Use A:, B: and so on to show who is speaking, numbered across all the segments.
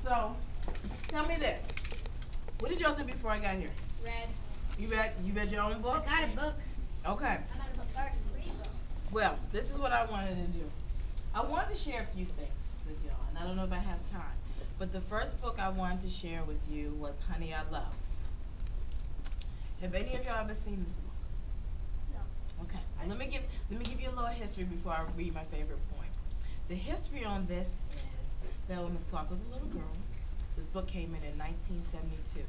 A: So, tell me this. What did y'all do before I got here?
B: Read.
A: You read your own book?
B: I got a book.
A: Okay.
B: I'm at a book garden.
A: Well, this is what I wanted to do. I wanted to share a few things with y'all, and I don't know if I have time. But the first book I wanted to share with you was Honey, I Love. Have any of y'all ever seen this book?
B: No.
A: Okay. Let me give you a little history before I read my favorite point. The history on this is that when Miss Clark was a little girl, this book came in 1972.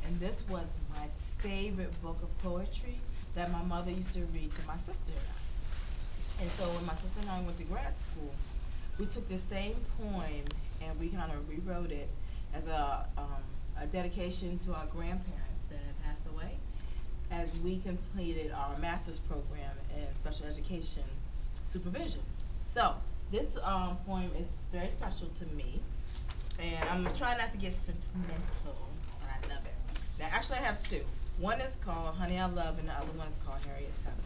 A: And this was my favorite book of poetry that my mother used to read to my sister and I. And so when my sister and I went to grad school, we took the same poem and we kind of rewrote it as a dedication to our grandparents that had passed away as we completed our master's program in special education supervision. So this poem is very special to me, and I'm trying not to get sentimental, but I love it. Now, actually, I have two. One is called Honey, I Love, and the other one is called Harriet Tubman.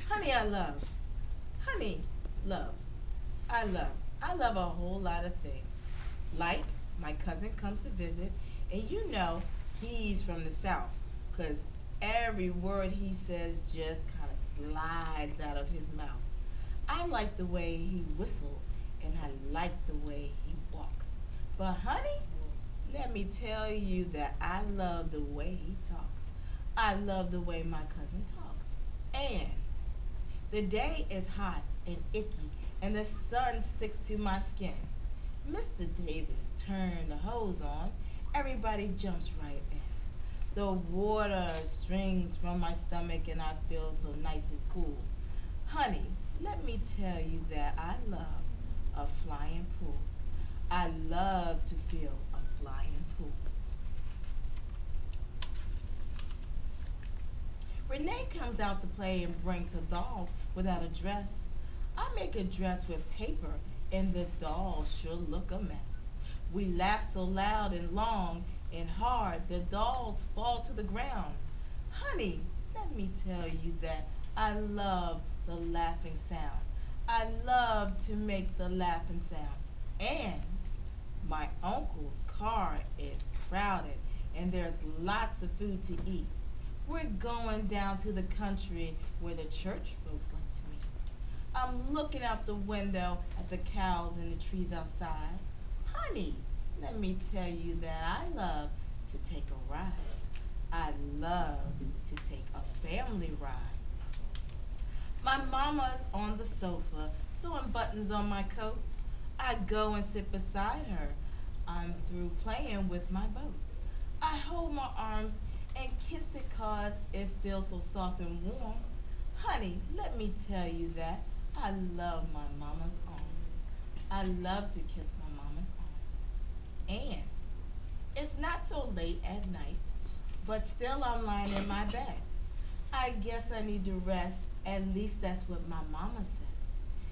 A: Honey, I love. Honey, love. I love. I love a whole lot of things. Like, my cousin comes to visit, and you know he's from the South, 'cause every word he says just kind of slides out of his mouth. I like the way he whistles, and I like the way he walks. But honey, let me tell you that I love the way he talks. I love the way my cousin talks. And the day is hot and icky, and the sun sticks to my skin. Mr. Davis turned the hose on. Everybody jumps right in. The water strings from my stomach, and I feel so nice and cool. Honey, let me tell you that I love a flying pool. I love to feel a flying pool. Renee comes out to play and brings a doll without a dress. I make a dress with paper, and the doll sure look a mess. We laugh so loud and long and hard, the dolls fall to the ground. Honey, let me tell you that I love the laughing sound. I love to make the laughing sound. And my uncle's car is crowded, and there's lots of food to eat. We're going down to the country where the church folks like to meet. I'm looking out the window at the cows and the trees outside. Honey, let me tell you that I love to take a ride. I love to take a family ride. My mama's on the sofa, sewing buttons on my coat. I go and sit beside her. I'm through playing with my boat. I hold my arms and kiss it 'cause it feels so soft and warm. Honey, let me tell you that I love my mama's arms. I love to kiss my mama's arms. And it's not so late at night, but still I'm lying in my bed. I guess I need to rest, at least that's what my mama said.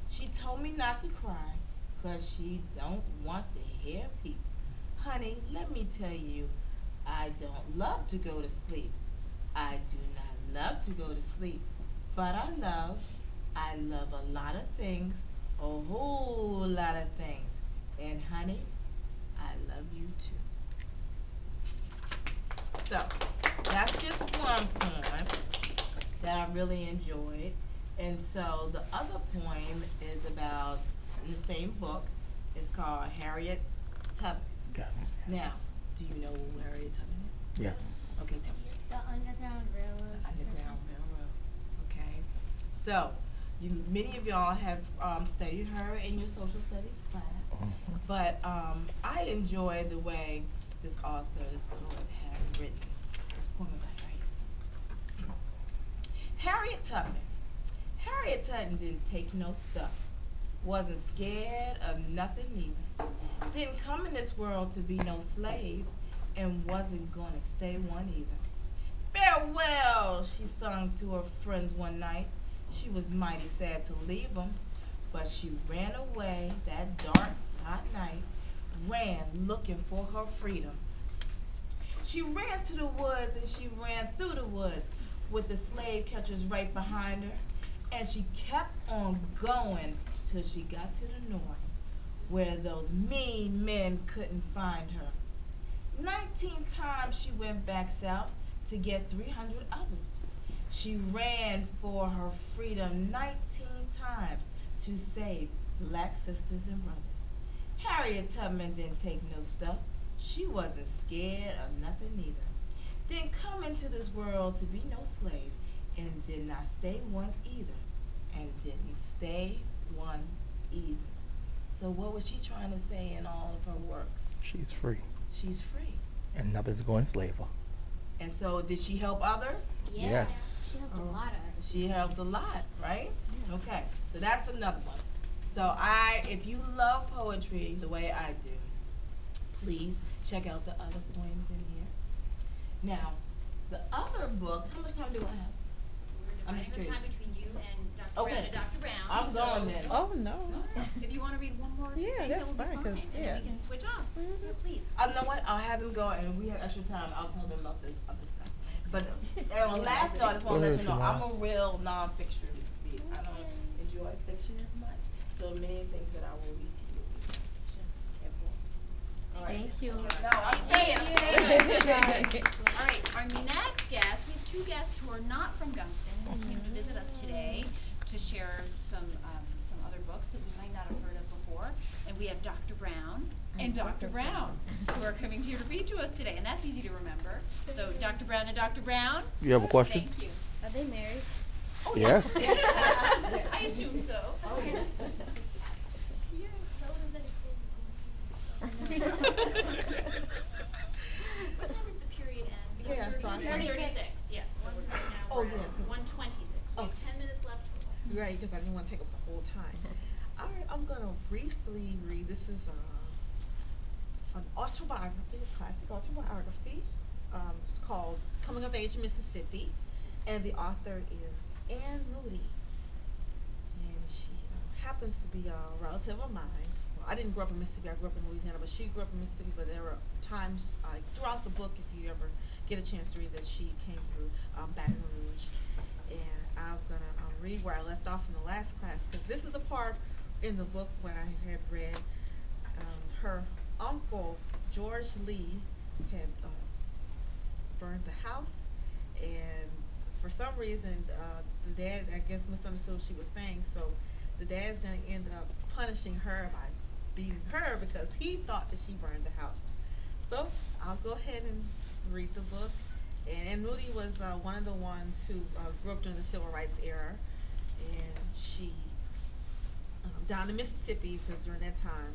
A: She told me not to cry, 'cause she don't want to hear people. Honey, let me tell you, I don't love to go to sleep. I do not love to go to sleep. But I love a lot of things, a whole lot of things. And honey, I love you too. So, that's just one poem that I really enjoyed. And so the other poem is about, in the same book, it's called Harriet Tubman.
C: Yes.
A: Now, do you know who Harriet Tubman is?
C: Yes.
A: Okay, tell me.
B: The Underground Railroad.
A: The Underground Railroad. Okay. So, many of y'all have studied her in your social studies class. But I enjoy the way this author, this poet, has written this poem about Harriet Tubman. Harriet Tubman didn't take no stuff. Wasn't scared of nothing neither. Didn't come in this world to be no slave, and wasn't gonna stay one either. Farewell, she sung to her friends one night. She was mighty sad to leave 'em, but she ran away that dark, hot night, ran looking for her freedom. She ran to the woods and she ran through the woods with the slave catchers right behind her. And she kept on going till she got to the north, where those mean men couldn't find her. 19 times she went back south to get 300 others. She ran for her freedom 19 times to save black sisters and brothers. Harriet Tubman didn't take no stuff. She wasn't scared of nothing neither. Didn't come into this world to be no slave, and did not stay one either, and didn't stay one either. So what was she trying to say in all of her works?
C: She's free.
A: She's free.
C: And nothing's going to enslave her.
A: And so did she help others?
B: Yeah.
C: Yes.
B: She helped a lot of us.
A: She helped a lot, right?
B: Yeah.
A: Okay, so that's another one. So if you love poetry the way I do, please check out the other poems in here. Now, the other books, how much time do I have?
D: We're
A: I'm
D: dividing
A: just
D: the time
A: curious.
D: between you and Dr. Brown
A: Okay.
D: and Dr. Brown.
A: I'm going then.
E: Oh, no.
D: No, if you want to read one more
E: Yeah,
D: thing,
E: that's
D: that would
E: fine,
D: be
E: 'cause,
D: fine, and
E: yeah.
D: then we can switch off.
E: Mhm.
D: Yeah, please.
A: You know what? I'll have them go, and we have extra time. I'll tell them about this other stuff. But on last note, I just want to let you know I'm a real non-fiction reader. I don't enjoy fiction as much. So many things that I will read to you will be fiction and poems. All right.
B: Thank you.
A: No, I'm
D: Thank
A: saying
D: you. All right, our next guest, we have two guests who are not from Gunston and who came to visit us today to share some other books that we might not have heard of before. And we have Dr. Brown and Dr. Brown who are coming here to read to us today, and that's easy to remember. So Dr. Brown and Dr. Brown.
C: You have a question?
D: Thank you.
B: Are they married?
D: Oh,
C: Yes.
D: I assume so.
A: Oh, yeah.
B: Yeah. So does that
D: What time is the period end?
E: Yeah, so I have-
D: 1:36, yes. Right now
A: Oh,
D: we're
A: yeah.
D: at 1:26. We have
A: Okay.
D: 10 minutes left total.
E: Right, because I didn't want to take up the whole time. All right, I'm going to briefly read. This is an autobiography, a classic autobiography. It's called Coming of Age in Mississippi, and the author is Anne Moody. And she happens to be a relative of mine. Well, I didn't grow up in Mississippi. I grew up in Louisiana, but she grew up in Mississippi. But there were times throughout the book, if you ever get a chance to read, that she came through Baton Rouge. And I'm gonna read where I left off in the last class, because this is the part in the book where I had read her uncle George Lee had burned the house, and for some reason the dad, I guess, misunderstood what she was saying, so the dad's gonna end up punishing her by beating her because he thought that she burned the house. So I'll go ahead and read the book. And Moody was one of the ones who grew up during the Civil Rights era, and she down in Mississippi, because during that time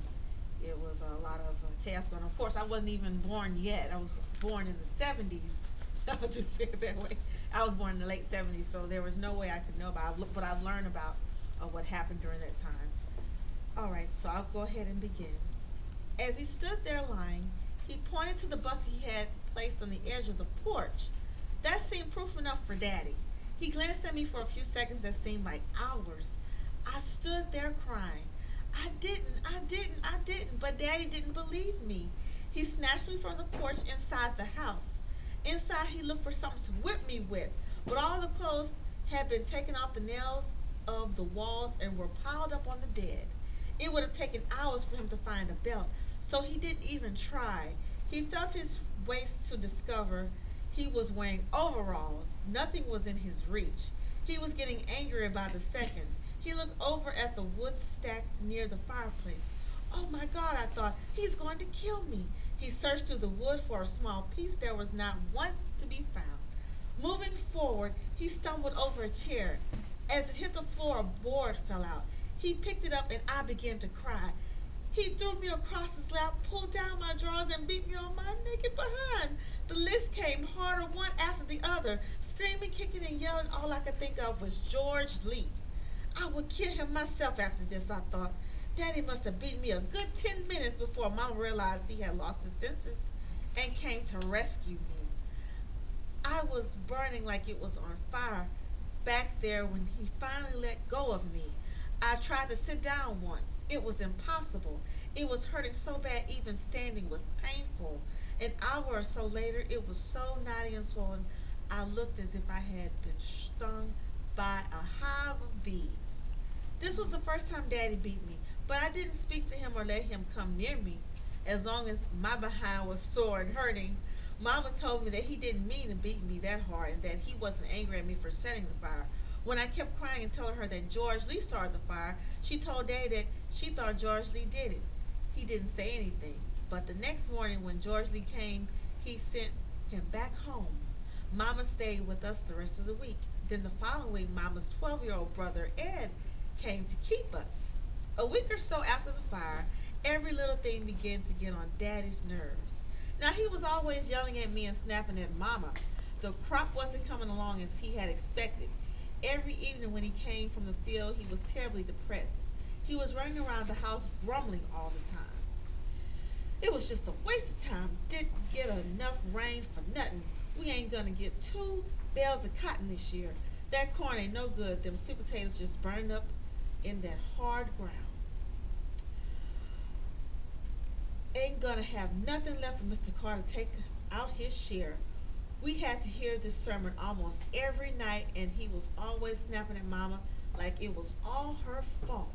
E: it was a lot of chaos going on. Of course, I wasn't even born yet. I was born in the 70s. I'll just say it that way. I was born in the late 70s, so there was no way I could know about it, but I've learned about what happened during that time. All right, so I'll go ahead and begin. As he stood there lying, he pointed to the bucket he had placed on the edge of the porch. That seemed proof enough for Daddy. He glanced at me for a few seconds that seemed like hours. I stood there crying. I didn't, but Daddy didn't believe me. He snatched me from the porch inside the house. Inside, he looked for something to whip me with, but all the clothes had been taken off the nails of the walls and were piled up on the bed. It would have taken hours for him to find a belt, so he didn't even try. He felt his waist to discover he was wearing overalls. Nothing was in his reach. He was getting angrier by the second. He looked over at the wood stack near the fireplace. Oh my God, I thought, he's going to kill me. He searched through the wood for a small piece. There was not one to be found. Moving forward, he stumbled over a chair. As it hit the floor, a board fell out. He picked it up and I began to cry. He threw me across his lap, pulled down my drawers, and beat me on my naked behind. The list came harder, one after the other. Screaming, kicking, and yelling, all I could think of was George Lee. I would kill him myself after this, I thought. Daddy must have beaten me a good 10 minutes before Mom realized he had lost his senses and came to rescue me. I was burning like it was on fire back there when he finally let go of me. I tried to sit down once. It was impossible. It was hurting so bad even standing was painful. An hour or so later, it was so knotty and swollen, I looked as if I had been stung by a hive of bees. This was the first time Daddy beat me, but I didn't speak to him or let him come near me. As long as my behind was sore and hurting, Mama told me that he didn't mean to beat me that hard and that he wasn't angry at me for setting the fire. When I kept crying and telling her that George Lee started the fire, she told Daddy that she thought George Lee did it. He didn't say anything, but the next morning when George Lee came, he sent him back home. Mama stayed with us the rest of the week. Then the following week, Mama's 12-year-old brother, Ed, came to keep us. A week or so after the fire, every little thing began to get on Daddy's nerves. Now, he was always yelling at me and snapping at Mama. The crop wasn't coming along as he had expected. Every evening when he came from the field, he was terribly depressed. He was running around the house grumbling all the time. It was just a waste of time. Didn't get enough rain for nothing. We ain't gonna get 2 bales of cotton this year. That corn ain't no good. Them sweet potatoes just burning up in that hard ground. Ain't gonna have nothing left for Mr. Carter to take out his share. We had to hear this sermon almost every night, and he was always snapping at Mama like it was all her fault.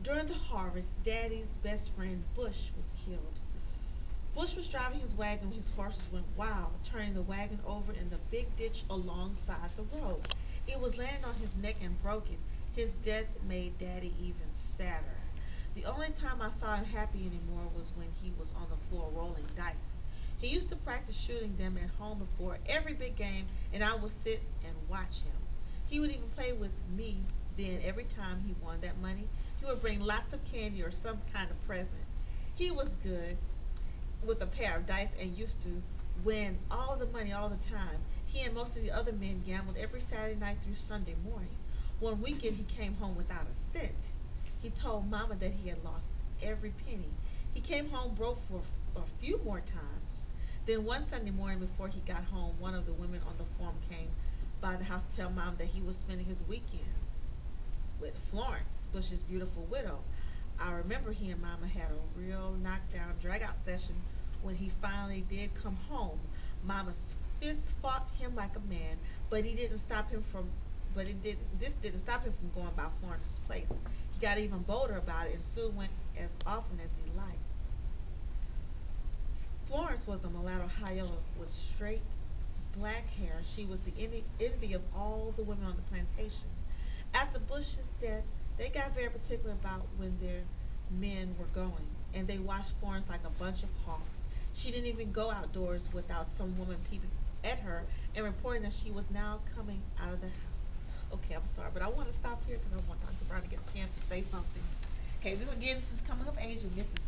E: During the harvest, Daddy's best friend Bush was killed. Bush was driving his wagon when his horses went wild, turning the wagon over in the big ditch alongside the road. It was landing on his neck and broken. His death made Daddy even sadder. The only time I saw him happy anymore was when he was on the floor rolling dice. He used to practice shooting them at home before every big game, and I would sit and watch him. He would even play with me then. Every time he won that money, he would bring lots of candy or some kind of present. He was good with a pair of dice and used to win all the money all the time. He and most of the other men gambled every Saturday night through Sunday morning. One weekend he came home without a cent. He told Mama that he had lost every penny. He came home broke for a few more times. Then one Sunday morning before he got home, one of the women on the farm came by the house to tell Mom that he was spending his weekends with Florence, Bush's beautiful widow. I remember he and Mama had a real knockdown, drag-out session when he finally did come home. Mama's fist fought him like a man, but this didn't stop him from going by Florence's place. He got even bolder about it and soon went as often as he liked. Florence was a mulatto high-yellow with straight black hair. She was the envy of all the women on the plantation. After Bush's death, they got very particular about when their men were going, and they watched Florence like a bunch of hawks. She didn't even go outdoors without some woman peeping at her and reporting that she was now coming out of the house. Okay, I'm sorry, but I want to stop here because I want Dr. Brown to get a chance to say something. Okay, this is Coming of Age with Mrs.